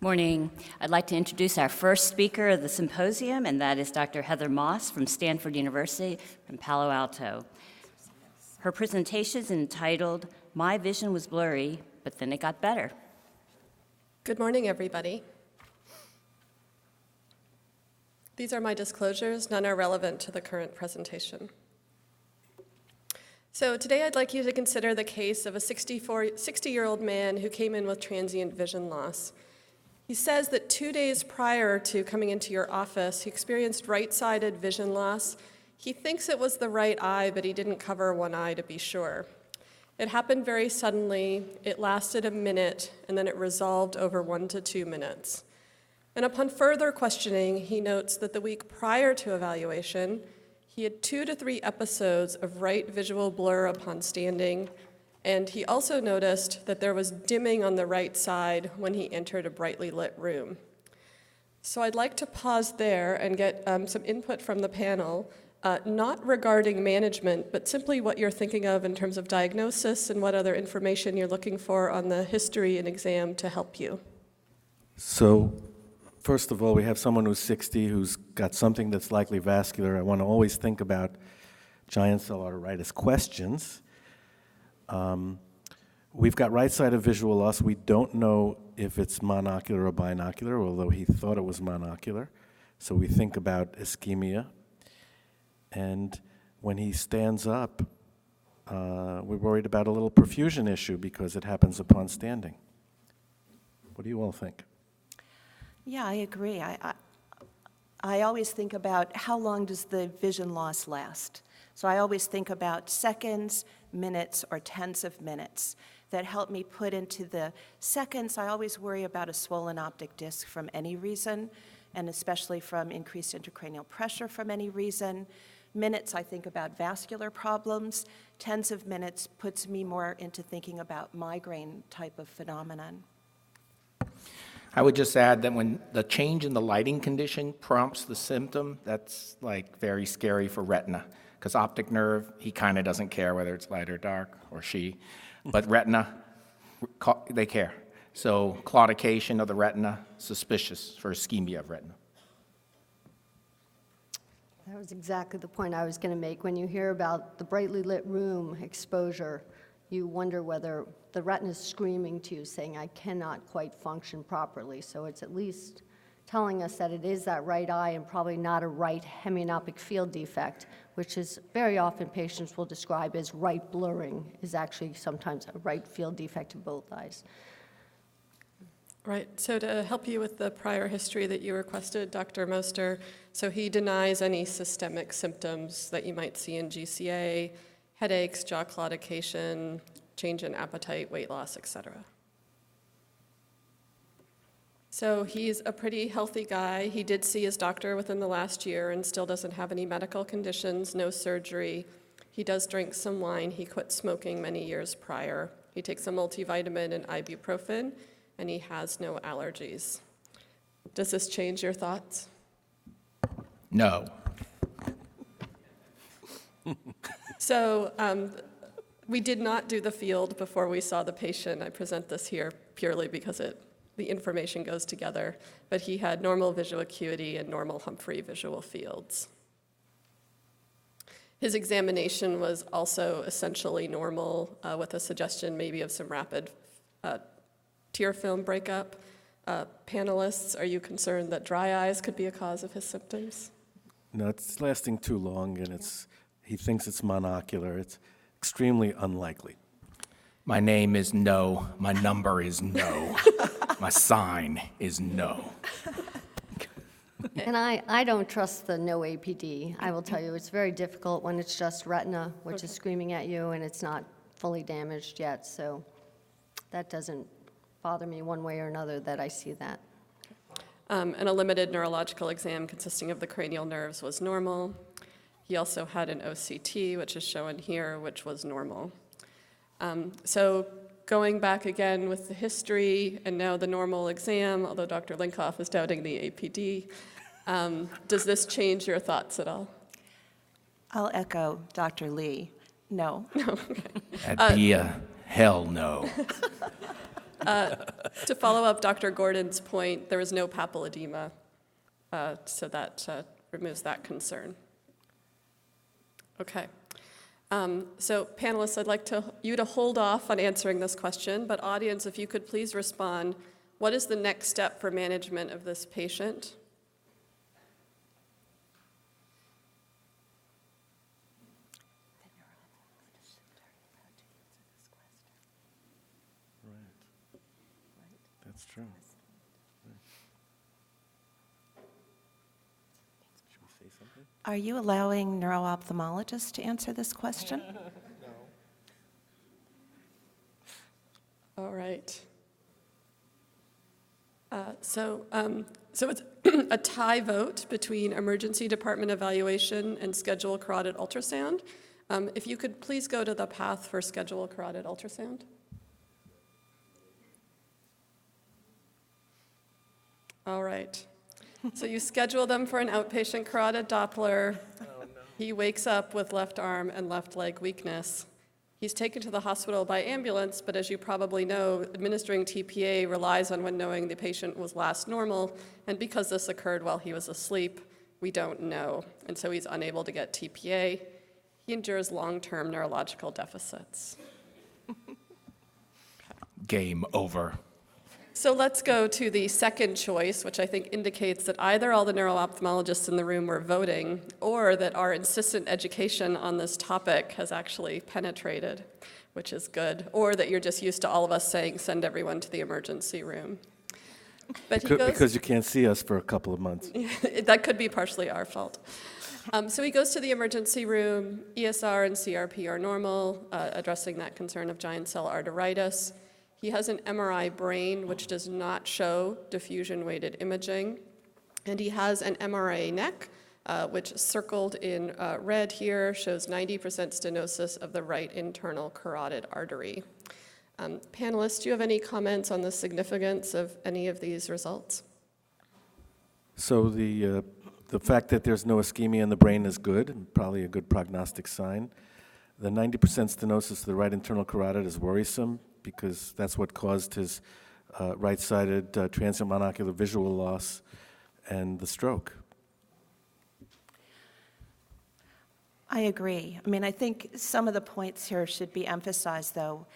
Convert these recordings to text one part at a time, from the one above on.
Morning. I'd like to introduce our first speaker of the symposium, and that is Dr. Heather Moss from Stanford University in Palo Alto. Her presentation is entitled, "My Vision Was Blurry, but Then It Got Better." Good morning, everybody. These are my disclosures. None are relevant to the current presentation. So today I'd like you to consider the case of a 60-year-old man who came in with transient vision loss. He says that 2 days prior to coming into your office, he experienced right-sided vision loss. He thinks it was the right eye, but he didn't cover one eye to be sure. It happened very suddenly. It lasted a minute, and then it resolved over 1 to 2 minutes. And upon further questioning, he notes that the week prior to evaluation, he had 2 to 3 episodes of right visual blur upon standing, and he also noticed that there was dimming on the right side when he entered a brightly lit room. So I'd like to pause there and get some input from the panel, not regarding management, but simply what you're thinking of in terms of diagnosis and what other information you're looking for on the history and exam to help you. So, first of all, we have someone who's 60 who's got something that's likely vascular. I want to always think about giant cell arteritis questions. We've got right-sided visual loss. We don't know if it's monocular or binocular, although he thought it was monocular. So we think about ischemia. And when he stands up, we're worried about a little perfusion issue because it happens upon standing. What do you all think? Yeah, I agree. I always think about how long does the vision loss last. So I always think about seconds, minutes, or tens of minutes. That help me put into the seconds. I always worry about a swollen optic disc from any reason, and especially from increased intracranial pressure from any reason. Minutes, I think about vascular problems. Tens of minutes puts me more into thinking about migraine type of phenomenon. I would just add that when the change in the lighting condition prompts the symptom, that's like very scary for retina, because optic nerve, he kind of doesn't care whether it's light or dark, or she, but retina, they care. So claudication of the retina, suspicious for ischemia of retina. That was exactly the point I was going to make. When you hear about the brightly lit room exposure, you wonder whether the retina is screaming to you, saying, I cannot quite function properly. So it's at least telling us that it is that right eye and probably not a right hemianopic field defect, which is very often patients will describe as right blurring, is actually sometimes a right field defect in both eyes. Right, so to help you with the prior history that you requested, Dr. Moster, so he denies any systemic symptoms that you might see in GCA, headaches, jaw claudication, change in appetite, weight loss, etc. So he's a pretty healthy guy. He did see his doctor within the last year and still doesn't have any medical conditions, no surgery. He does drink some wine. He quit smoking many years prior. He takes a multivitamin and ibuprofen, and he has no allergies. Does this change your thoughts? No. So we did not do the field before we saw the patient. I present this here purely because the information goes together, but he had normal visual acuity and normal Humphrey visual fields. His examination was also essentially normal, with a suggestion maybe of some rapid tear film breakup. Panelists, are you concerned that dry eyes could be a cause of his symptoms? No, it's lasting too long, and he thinks it's monocular. It's extremely unlikely. My name is no, my number is no, my sign is no. And I don't trust the no APD. I will tell you, it's very difficult when it's just retina, which is screaming at you, and it's not fully damaged yet. So that doesn't bother me one way or another that I see that. And a limited neurological exam consisting of the cranial nerves was normal. He also had an OCT, which is shown here, which was normal. So going back again with the history and now the normal exam, although Dr. Linkoff is doubting the APD, does this change your thoughts at all? I'll echo Dr. Lee. No. No, okay. That'd be a hell no. To follow up Dr. Gordon's point, there was no papilledema, so that removes that concern. Okay. So panelists, I'd like you to hold off on answering this question, but audience, if you could please respond, what is the next step for management of this patient? That's true. Should we say something? Are you allowing neuro-ophthalmologists to answer this question? All right. So it's a tie vote between emergency department evaluation and schedule carotid ultrasound. If you could please go to the path for schedule carotid ultrasound. All right. So you schedule them for an outpatient carotid Doppler. Oh, no. He wakes up with left arm and left leg weakness. He's taken to the hospital by ambulance, but as you probably know, administering TPA relies on when knowing the patient was last normal, and because this occurred while he was asleep, we don't know, and so he's unable to get TPA. He endures long-term neurological deficits. Game over. So let's go to the second choice, which I think indicates that either all the neuro-ophthalmologists in the room were voting, or that our insistent education on this topic has actually penetrated, which is good, or that you're just used to all of us saying, send everyone to the emergency room. But Because you can't see us for a couple of months. That could be partially our fault. So he goes to the emergency room. ESR and CRP are normal, addressing that concern of giant cell arteritis. He has an MRI brain, which does not show diffusion-weighted imaging. And he has an MRA neck, which circled in red here shows 90% stenosis of the right internal carotid artery. Panelists, do you have any comments on the significance of any of these results? So the fact that there's no ischemia in the brain is good, and probably a good prognostic sign. The 90% stenosis of the right internal carotid is worrisome, because that's what caused his right-sided transient monocular visual loss and the stroke. I agree. I mean, I think some of the points here should be emphasized, though.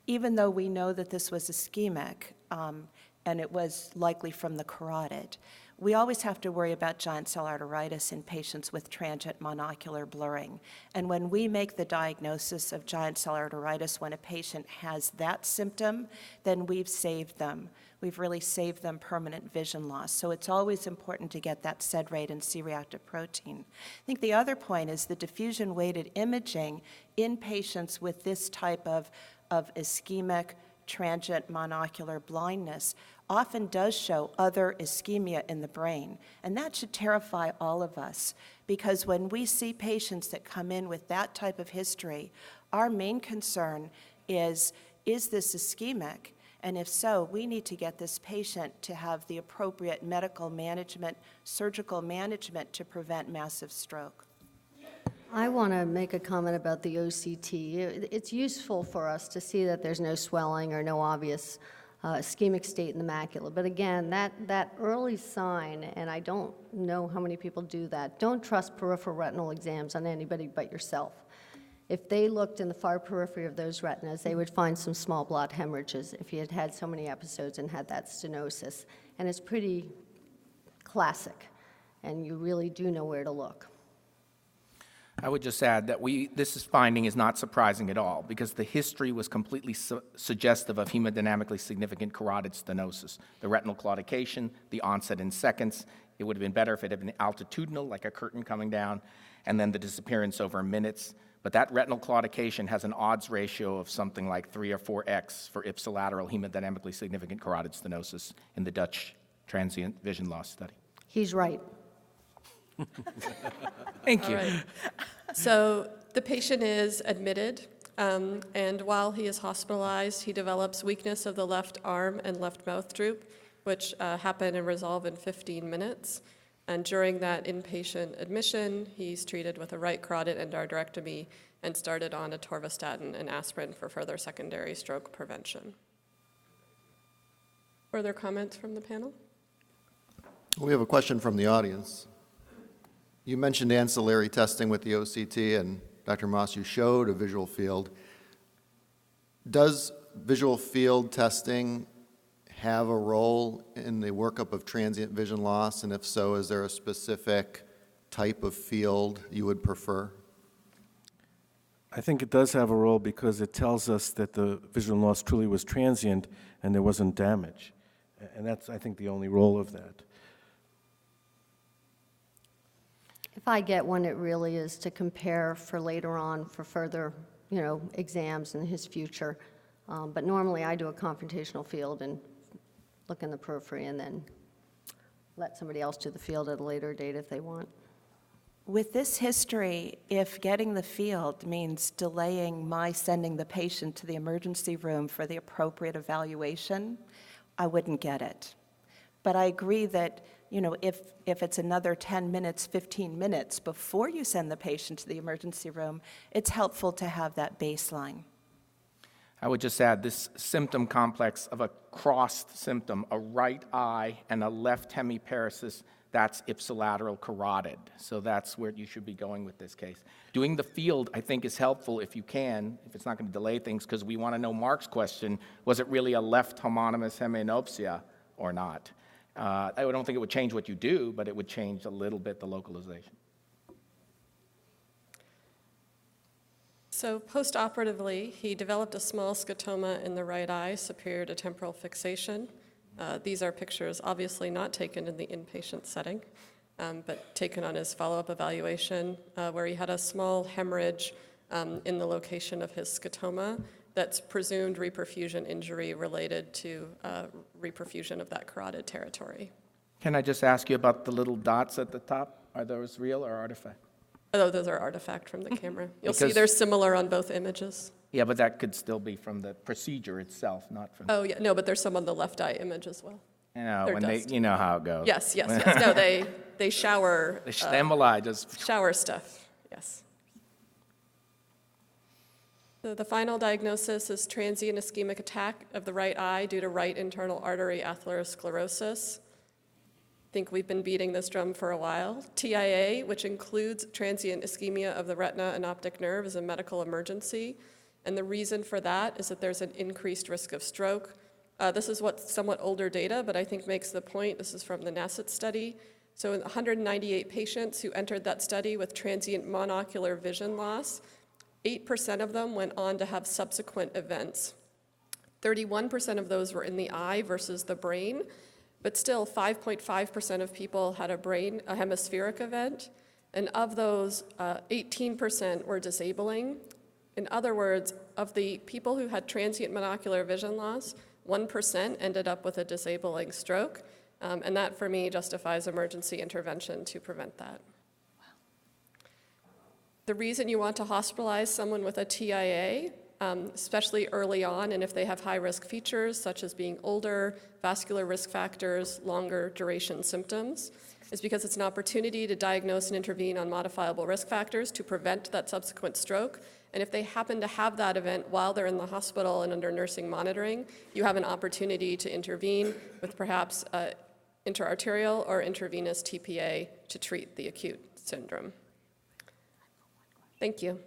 Even though we know that this was ischemic, and it was likely from the carotid, we always have to worry about giant cell arteritis in patients with transient monocular blurring. And when we make the diagnosis of giant cell arteritis when a patient has that symptom, then we've saved them. We've really saved them permanent vision loss. So it's always important to get that SED rate and C-reactive protein. I think the other point is the diffusion-weighted imaging in patients with this type of ischemic transient monocular blindness often does show other ischemia in the brain. And that should terrify all of us, because when we see patients that come in with that type of history, our main concern is this ischemic? And if so, we need to get this patient to have the appropriate medical management, surgical management to prevent massive stroke. I want to make a comment about the OCT. It's useful for us to see that there's no swelling or no obvious ischemic state in the macula. But again, that early sign, and I don't know how many people do that, don't trust peripheral retinal exams on anybody but yourself. If they looked in the far periphery of those retinas, they would find some small blot hemorrhages if you had had so many episodes and had that stenosis. And it's pretty classic, and you really do know where to look. I would just add that this finding is not surprising at all, because the history was completely suggestive of hemodynamically significant carotid stenosis. The retinal claudication, the onset in seconds. It would have been better if it had been altitudinal, like a curtain coming down, and then the disappearance over minutes. But that retinal claudication has an odds ratio of something like 3 or 4x for ipsilateral hemodynamically significant carotid stenosis in the Dutch transient vision loss study. He's right. Thank you. All right. So the patient is admitted, and while he is hospitalized, he develops weakness of the left arm and left mouth droop, which happen and resolve in 15 minutes. And during that inpatient admission, he's treated with a right carotid endarterectomy and started on atorvastatin and aspirin for further secondary stroke prevention. Further comments from the panel? We have a question from the audience. You mentioned ancillary testing with the OCT, and Dr. Moss, you showed a visual field. Does visual field testing have a role in the workup of transient vision loss? And if so, is there a specific type of field you would prefer? I think it does have a role because it tells us that the vision loss truly was transient and there wasn't damage. And that's, I think, the only role of that. If I get one, it really is to compare for later on for further, exams in his future. But normally I do a confrontational field and look in the periphery and then let somebody else do the field at a later date if they want. With this history, if getting the field means delaying my sending the patient to the emergency room for the appropriate evaluation, I wouldn't get it. But I agree that, if it's another 10 minutes, 15 minutes before you send the patient to the emergency room, it's helpful to have that baseline. I would just add this symptom complex of a crossed symptom, a right eye and a left hemiparesis, that's ipsilateral carotid. So that's where you should be going with this case. Doing the field, I think, is helpful if you can, if it's not going to delay things, because we want to know Mark's question, was it really a left homonymous hemianopsia or not? I don't think it would change what you do, but it would change a little bit the localization. So post-operatively, he developed a small scotoma in the right eye, superior to temporal fixation. These are pictures obviously not taken in the inpatient setting, but taken on his follow-up evaluation, where he had a small hemorrhage in the location of his scotoma that's presumed reperfusion injury related to reperfusion of that carotid territory. Can I just ask you about the little dots at the top? Are those real or artifact? Oh, those are artifact from the camera. You'll see Because- they're similar on both images. Yeah, but that could still be from the procedure itself, not from. Oh, yeah, no, but there's some on the left eye image as well. They're When dust. you know how it goes. Yes. No, they shower The stimuli just. shower stuff, yes. So the final diagnosis is transient ischemic attack of the right eye due to right internal artery atherosclerosis. I think we've been beating this drum for a while. TIA, which includes transient ischemia of the retina and optic nerve, is a medical emergency. And the reason for that is that there's an increased risk of stroke. This is what's somewhat older data, but I think makes the point. This is from the NASIT study. So in 198 patients who entered that study with transient monocular vision loss, 8% of them went on to have subsequent events. 31% of those were in the eye versus the brain, but still 5.5% of people had a hemispheric event, and of those, 18% were disabling. In other words, of the people who had transient monocular vision loss, 1% ended up with a disabling stroke, and that for me justifies emergency intervention to prevent that. The reason you want to hospitalize someone with a TIA, especially early on, and if they have high-risk features such as being older, vascular risk factors, longer duration symptoms, is because it's an opportunity to diagnose and intervene on modifiable risk factors to prevent that subsequent stroke. And if they happen to have that event while they're in the hospital and under nursing monitoring, you have an opportunity to intervene with perhaps intraarterial or intravenous TPA to treat the acute syndrome. Thank you.